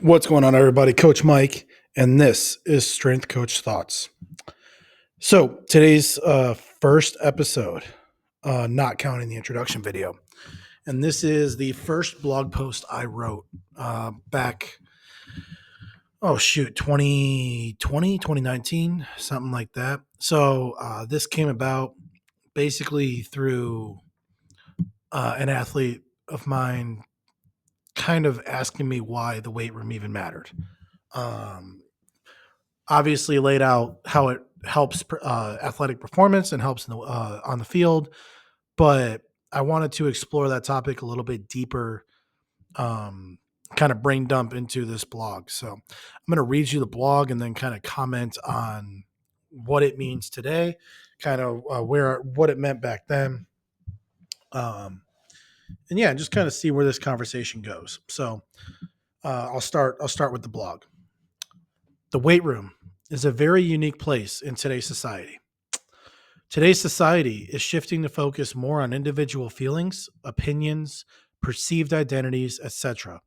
What's going on, everybody? Coach Mike, and this is Strength Coach Thoughts. So, today's first episode, not counting the introduction video, and this is the first blog post I wrote back, 2020, 2019, something like that. So, this came about basically through an athlete of mine kind of asking me why the weight room even mattered. Um, Obviously laid out how it helps athletic performance and helps on the field, but I wanted to explore that topic a little bit deeper, um, kind of brain dump into this blog. So I'm going to read you the blog and then kind of comment on what it means today, kind of what it meant back then. Um, and yeah, just kind of see where this conversation goes. So I'll start with the blog. The weight room is a very unique place in today's society. Today's society is shifting to focus more on individual feelings, opinions, perceived identities, etc.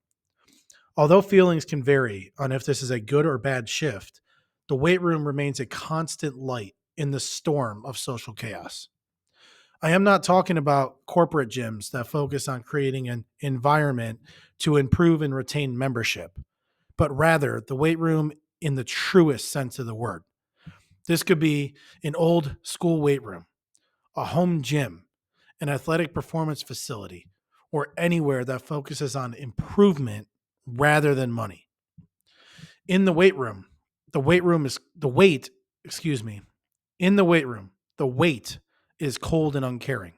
Although feelings can vary on if this is a good or bad shift, the weight room remains a constant light in the storm of social chaos. I am not talking about corporate gyms that focus on creating an environment to improve and retain membership, but rather the weight room in the truest sense of the word. This could be an old school weight room, a home gym, an athletic performance facility, or anywhere that focuses on improvement rather than money. In the weight room, the weight room is the weight, excuse me, in the weight room, the weight is cold and uncaring.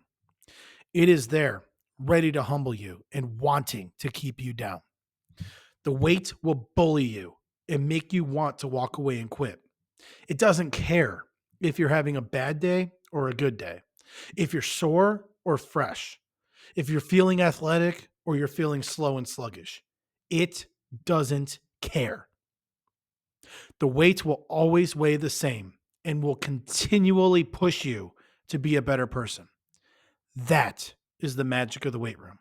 It is there, ready to humble you and wanting to keep you down. The weight will bully you and make you want to walk away and quit. It doesn't care if you're having a bad day or a good day, if you're sore or fresh, if you're feeling athletic or you're feeling slow and sluggish. It doesn't care. The weight will always weigh the same and will continually push you to be a better person. That is the magic of the weight room.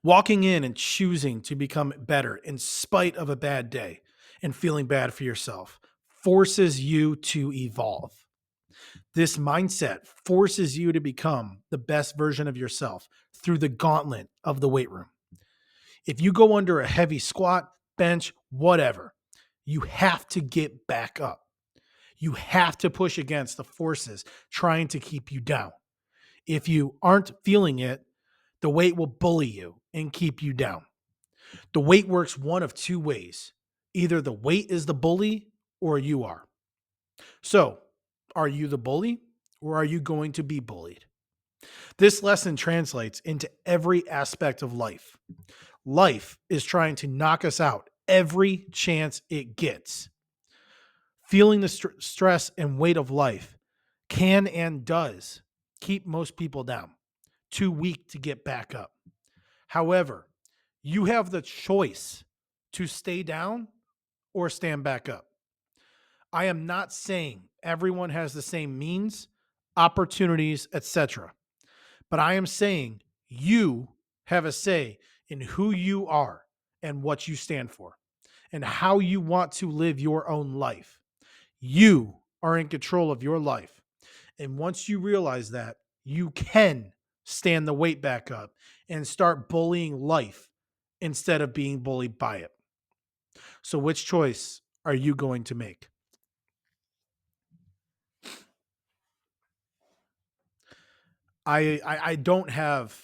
Walking in and choosing to become better in spite of a bad day and feeling bad for yourself forces you to evolve. This mindset forces you to become the best version of yourself through the gauntlet of the weight room. If you go under a heavy squat, bench, whatever, you have to get back up. You have to push against the forces trying to keep you down. If you aren't feeling it, the weight will bully you and keep you down. The weight works one of two ways. Either the weight is the bully or you are. So, are you the bully or are you going to be bullied? This lesson translates into every aspect of life. Life is trying to knock us out every chance it gets. Feeling the stress and weight of life can and does keep most people down, too weak to get back up. However, you have the choice to stay down or stand back up. I am not saying everyone has the same means, opportunities, etc. But I am saying you have a say in who you are and what you stand for and how you want to live your own life. You are in control of your life. And once you realize that, you can stand the weight back up and start bullying life instead of being bullied by it. So, which choice are you going to make? I don't have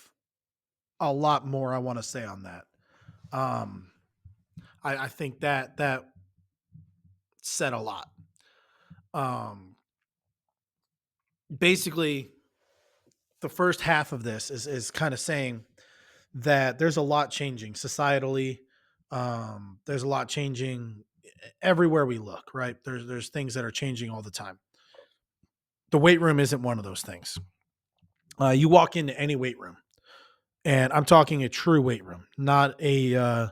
a lot more I want to say on that. Um, I think that said a lot. Um, Basically, the first half of this is kind of saying that there's a lot changing societally. There's a lot changing everywhere we look. Right? There's things that are changing all the time. The weight room isn't one of those things. You walk into any weight room, and I'm talking a true weight room, not a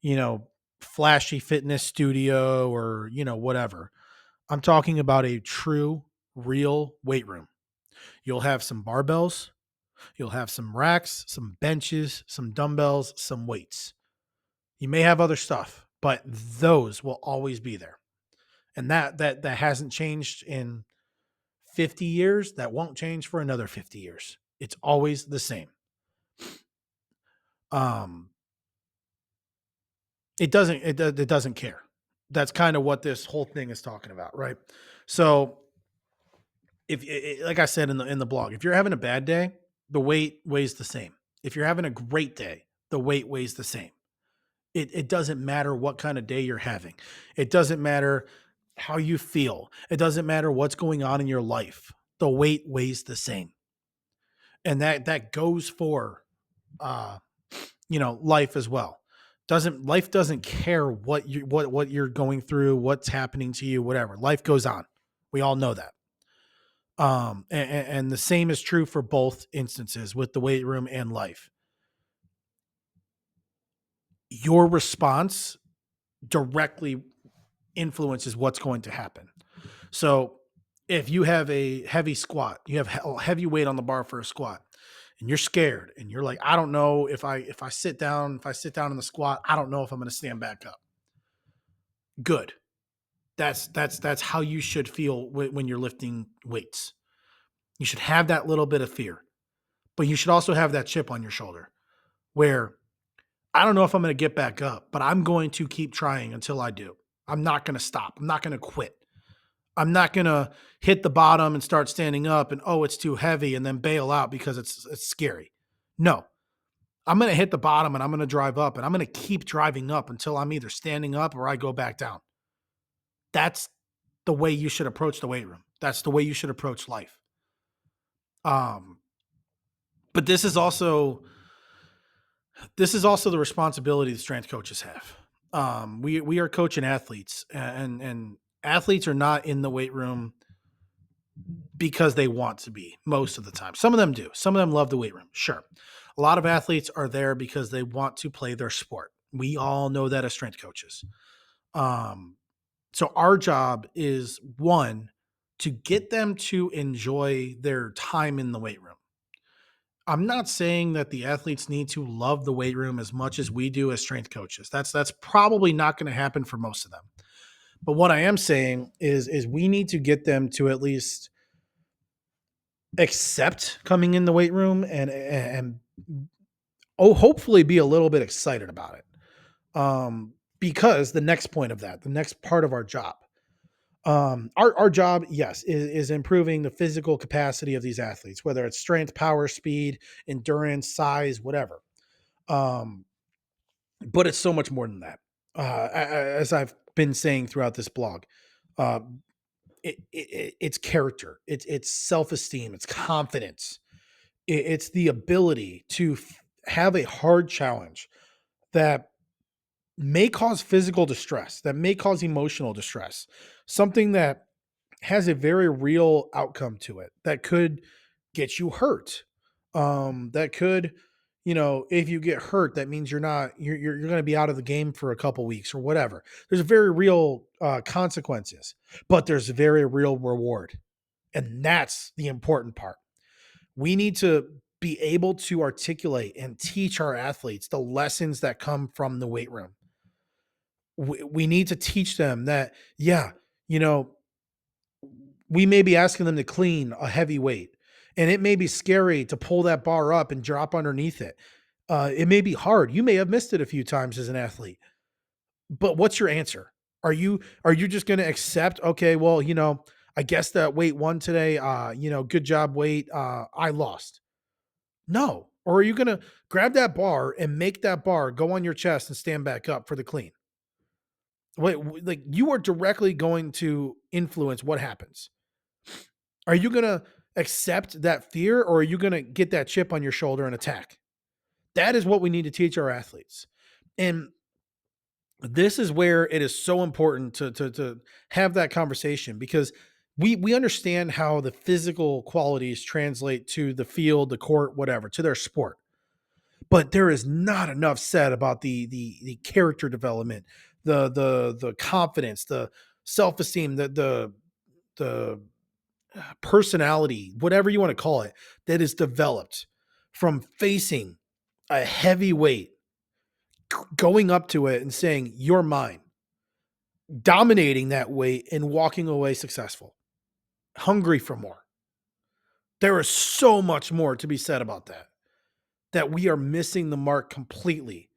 you know flashy fitness studio or whatever. I'm talking about a true, real weight room. You'll have some barbells, you'll have some racks, some benches, some dumbbells, some weights. You may have other stuff, but those will always be there. And that hasn't changed in 50 years. That won't change for another 50 years. It's always the same. Um, it doesn't care. That's kind of what this whole thing is talking about, right? So if like I said in the blog, if you're having a bad day, the weight weighs the same. If you're having a great day, the weight weighs the same. It doesn't matter what kind of day you're having. It doesn't matter how you feel. It doesn't matter what's going on in your life. The weight weighs the same. And that goes for uh life as well. Doesn't Life doesn't care what you're going through, what's happening to you, whatever. Life goes on. We all know that. And the same is true for both instances with the weight room and life. Your response directly influences what's going to happen. So if you have a heavy squat, you have heavy weight on the bar for a squat, and you're scared, and you're like, I don't know if I sit down in the squat, I don't know if I'm going to stand back up. Good. That's how you should feel when you're lifting weights. You should have that little bit of fear, but you should also have that chip on your shoulder where I don't know if I'm going to get back up, but I'm going to keep trying until I do. I'm not going to stop. I'm not going to quit. I'm not going to hit the bottom and start standing up and, oh, it's too heavy, and then bail out because it's scary. No, I'm going to hit the bottom and I'm going to drive up, and I'm going to keep driving up until I'm either standing up or I go back down. That's the way you should approach the weight room. That's the way you should approach life. Um, but this is also the responsibility that strength coaches have. We are coaching athletes, and athletes are not in the weight room because they want to be most of the time. Some of them do. Some of them love the weight room. Sure. A lot of athletes are there because they want to play their sport. We all know that as strength coaches. Um, so our job is, one, to get them to enjoy their time in the weight room. I'm not saying that the athletes need to love the weight room as much as we do as strength coaches. That's probably not going to happen for most of them. But what I am saying is we need to get them to at least accept coming in the weight room, and hopefully be a little bit excited about it. Because the next point of that, the next part of our job, our job, yes, is improving the physical capacity of these athletes, whether it's strength, power, speed, endurance, size, whatever. Um, but it's so much more than that. As I've been saying throughout this blog, uh, it's character, it's self esteem, it's confidence, it's the ability to have a hard challenge that may cause physical distress, that may cause emotional distress, something that has a very real outcome to it that could get you hurt. That could, if you get hurt, that means you're going to be out of the game for a couple weeks or whatever. There's very real consequences, but there's very real reward. And that's the important part. We need to be able to articulate and teach our athletes the lessons that come from the weight room. We need to teach them that, yeah, you know, we may be asking them to clean a heavy weight, and it may be scary to pull that bar up and drop underneath it. It may be hard. You may have missed it a few times as an athlete, but what's your answer? Are you just going to accept, okay, well, I guess that weight won today. Good job, weight. I lost. No. Or are you going to grab that bar and make that bar go on your chest and stand back up for the clean? Wait, like, you are directly going to influence what happens. Are you going to accept that fear, or are you going to get that chip on your shoulder and attack? That is what we need to teach our athletes. And this is where it is so important to have that conversation, because we understand how the physical qualities translate to the field, the court, whatever, to their sport. But there is not enough said about the character development, the confidence, the self-esteem, the personality, whatever you want to call it, that is developed from facing a heavy weight going up to it and saying, "You're mine," dominating that weight and walking away successful, hungry for more. There is so much more to be said about that, that we are missing the mark completely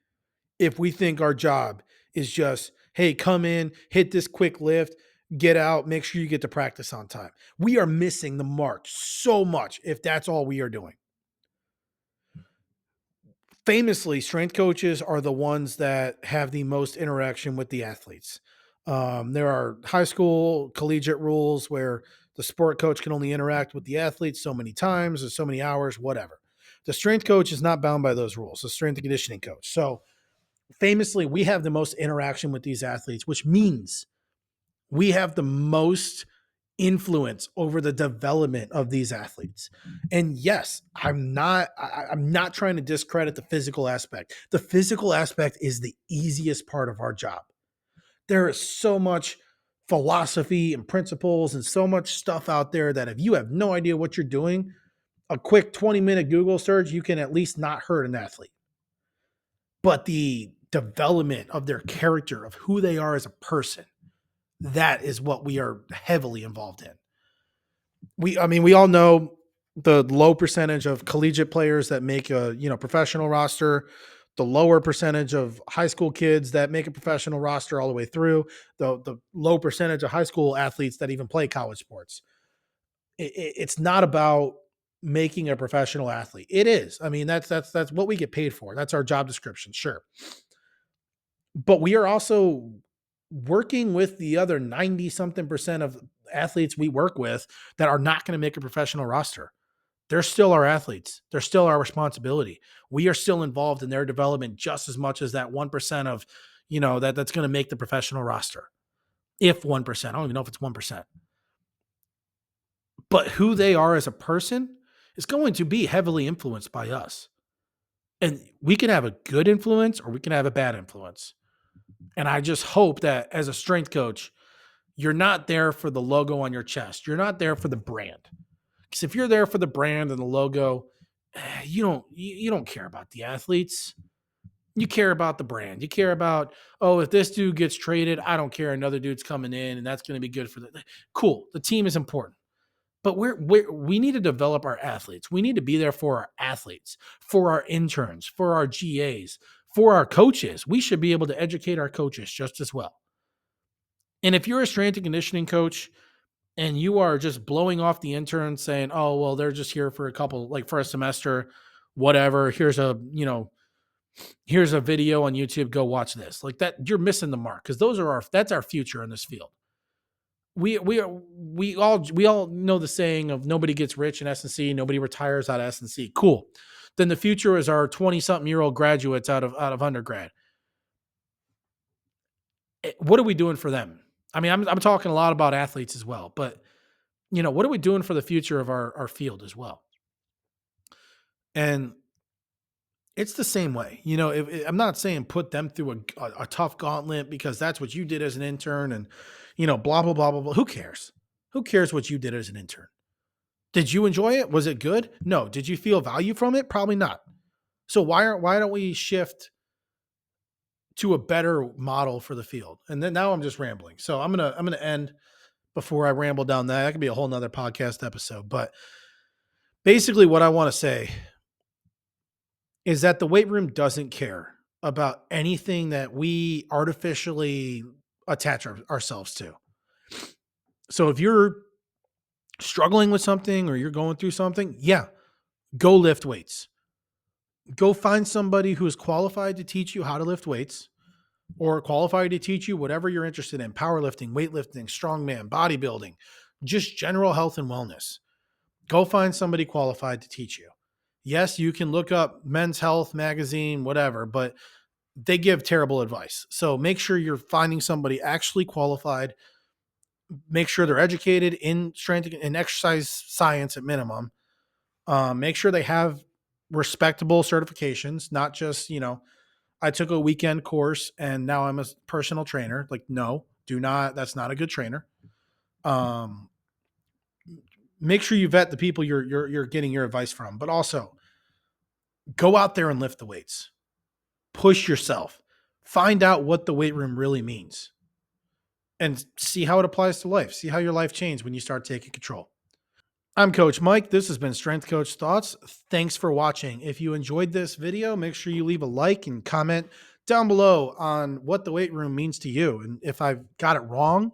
if we think our job is just, hey, come in, hit this quick lift, get out, make sure you get to practice on time. We are missing the mark so much if that's all we are doing. Famously, strength coaches are the ones that have the most interaction with the athletes. There are high school, collegiate rules where the sport coach can only interact with the athletes so many times or so many hours, whatever. The strength coach is not bound by those rules, the strength and conditioning coach. So, famously, we have the most interaction with these athletes, which means we have the most influence over the development of these athletes. And yes, I'm not trying to discredit the physical aspect. The physical aspect is the easiest part of our job. There is so much philosophy and principles and so much stuff out there that if you have no idea what you're doing, a quick 20-minute Google search, you can at least not hurt an athlete. But the development of their character, of who they are as a person, that is what we are heavily involved in. We all know the low percentage of collegiate players that make a professional roster, the lower percentage of high school kids that make a professional roster all the way through, the low percentage of high school athletes that even play college sports. It's not about making a professional athlete. It is. I mean, that's what we get paid for. That's our job description, sure. But we are also working with the other 90 something percent of athletes we work with that are not going to make a professional roster. They're still our athletes. They're still our responsibility. We are still involved in their development just as much as that 1% of, that's going to make the professional roster. If 1%, I don't even know if it's 1%. But who they are as a person is going to be heavily influenced by us. And we can have a good influence or we can have a bad influence. And I just hope that as a strength coach, you're not there for the logo on your chest. You're not there for the brand. Because if you're there for the brand and the logo, you don't care about the athletes. You care about the brand. You care about, oh, if this dude gets traded, I don't care. Another dude's coming in and that's going to be good for the cool. The team is important. But we need to develop our athletes. We need to be there for our athletes, for our interns, for our GAs, for our coaches. We should be able to educate our coaches just as well. And if you're a strength and conditioning coach and you are just blowing off the interns saying, oh, well, they're just here for for a semester, whatever. Here's a video on YouTube. Go watch this. Like that, you're missing the mark because that's our future in this field. We all know the saying of nobody gets rich in S&C, nobody retires out of S&C. Cool. Then the future is our 20-something-year-old graduates out of undergrad. What are we doing for them? I mean, I'm talking a lot about athletes as well, but what are we doing for the future of our field as well? And it's the same way. I'm not saying put them through a tough gauntlet because that's what you did as an intern and, blah, blah, blah, blah, blah. Who cares? Who cares what you did as an intern? Did you enjoy it? Was it good? No. Did you feel value from it? Probably not. So why don't we shift to a better model for the field? And then now I'm just rambling. So I'm gonna end before I ramble down that. That could be a whole nother podcast episode. But basically what I want to say is that the weight room doesn't care about anything that we artificially attach ourselves to. So if you're struggling with something or you're going through something, yeah, go lift weights. Go find somebody who is qualified to teach you how to lift weights or qualified to teach you whatever you're interested in, powerlifting, weightlifting, strongman, bodybuilding, just general health and wellness. Go find somebody qualified to teach you. Yes, you can look up Men's Health magazine, whatever, but they give terrible advice. So make sure you're finding somebody actually qualified. Make sure they're educated in strength and exercise science at minimum. Make sure they have respectable certifications, not just, I took a weekend course and now I'm a personal trainer. Like, no, do not. That's not a good trainer. Make sure you vet the people you're getting your advice from, but also go out there and lift the weights. push yourself. Find out what the weight room really means and see how it applies to life. See how your life changed when you start taking control. I'm Coach Mike. This has been Strength Coach Thoughts. Thanks for watching. If you enjoyed this video, make sure you leave a like and comment down below on what the weight room means to you. And if I've got it wrong,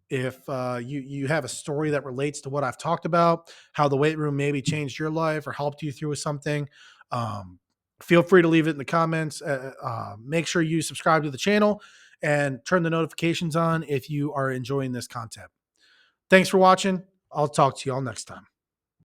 if you have a story that relates to what I've talked about, how the weight room maybe changed your life or helped you through something, um, feel free to leave it in the comments. Make sure you subscribe to the channel and turn the notifications on if you are enjoying this content. Thanks for watching. I'll talk to you all next time.